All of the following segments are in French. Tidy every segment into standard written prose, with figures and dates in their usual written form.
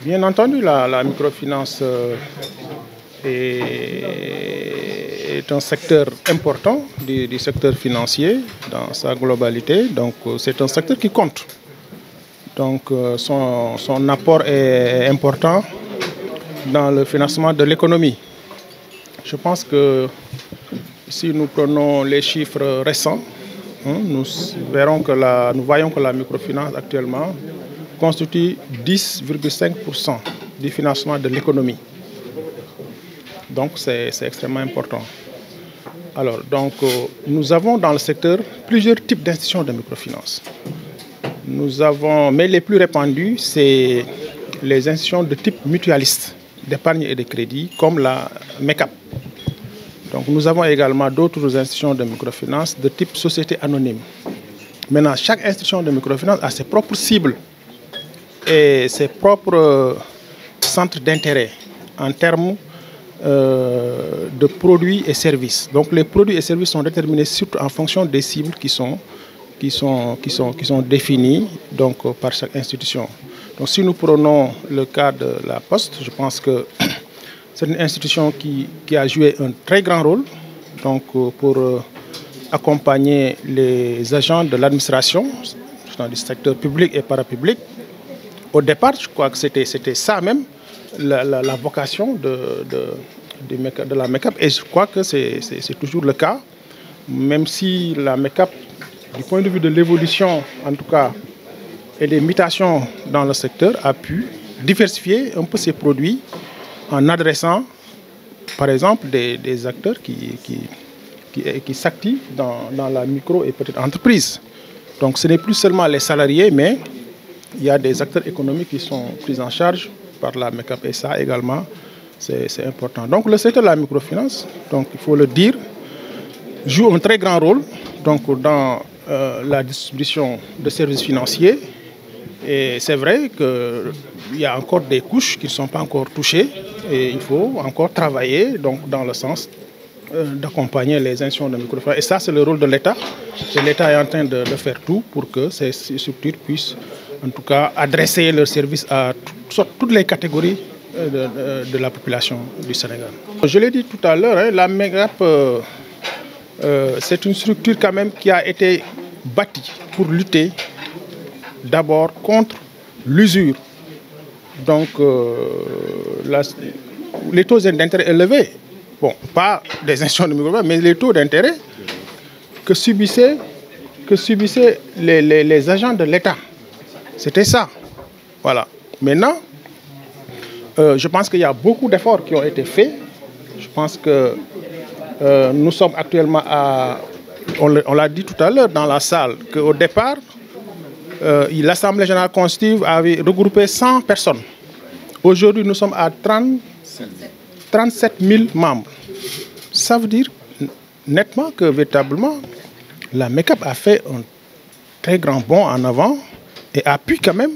Bien entendu, la microfinance est un secteur important du secteur financier dans sa globalité. Donc, c'est un secteur qui compte. Donc, son apport est important dans le financement de l'économie. Je pense que si nous prenons les chiffres récents, nous voyons que la microfinance actuellement constitue 10,5% du financement de l'économie. Donc c'est extrêmement important. Alors, nous avons dans le secteur plusieurs types d'institutions de microfinance. Mais les plus répandus, c'est les institutions de type mutualiste, d'épargne et de crédit, comme la MECAP. Donc nous avons également d'autres institutions de microfinance de type société anonyme. Maintenant, chaque institution de microfinance a ses propres cibles et ses propres centres d'intérêt en termes de produits et services. Donc les produits et services sont déterminés surtout en fonction des cibles qui sont définies par chaque institution. Donc si nous prenons le cas de la Poste, je pense que c'est une institution qui a joué un très grand rôle pour accompagner les agents de l'administration dans le secteur public et parapublic. Au départ, je crois que c'était ça même, la vocation de la MECAP. Et je crois que c'est toujours le cas, même si la MECAP, du point de vue de l'évolution, en tout cas, et des mutations dans le secteur, a pu diversifier un peu ses produits en adressant, par exemple, des acteurs qui s'activent dans la micro et petite entreprise. Donc ce n'est plus seulement les salariés, mais il y a des acteurs économiques qui sont pris en charge par la MECAP et ça également, c'est important. Donc le secteur de la microfinance, donc il faut le dire, joue un très grand rôle dans la distribution de services financiers. Et c'est vrai qu'il y a encore des couches qui ne sont pas encore touchées et il faut encore travailler dans le sens d'accompagner les institutions de microfinance. Et ça, c'est le rôle de l'État. Et l'État est en train de faire tout pour que ces structures puissent, en tout cas, adresser leurs services à toutes les catégories de la population du Sénégal. Je l'ai dit tout à l'heure, la MECAP, c'est une structure quand même qui a été bâtie pour lutter d'abord contre l'usure. Donc, les taux d'intérêt élevés, bon, pas des institutions de microfinance, mais les taux d'intérêt que subissaient les agents de l'État. C'était ça. Voilà. Maintenant, je pense qu'il y a beaucoup d'efforts qui ont été faits. Je pense que nous sommes actuellement on l'a dit tout à l'heure dans la salle, qu'au départ, l'Assemblée générale constitutive avait regroupé 100 personnes. Aujourd'hui, nous sommes à 37 000 membres. Ça veut dire nettement que véritablement, la MECAP a fait un très grand bond en avant et a pu quand même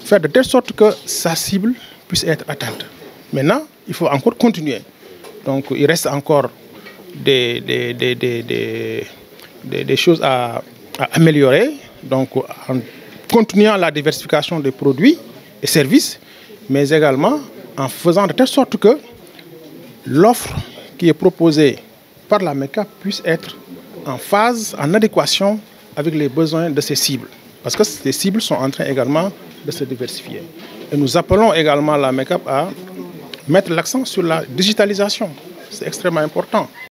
faire de telle sorte que sa cible puisse être atteinte. Maintenant, il faut encore continuer. Donc, il reste encore des choses à améliorer. Donc, en continuant la diversification des produits et services, mais également en faisant de telle sorte que l'offre qui est proposée par la MECAP puisse être en phase, en adéquation avec les besoins de ces cibles. Parce que ces cibles sont en train également de se diversifier. Et nous appelons également la MECAP à mettre l'accent sur la digitalisation. C'est extrêmement important.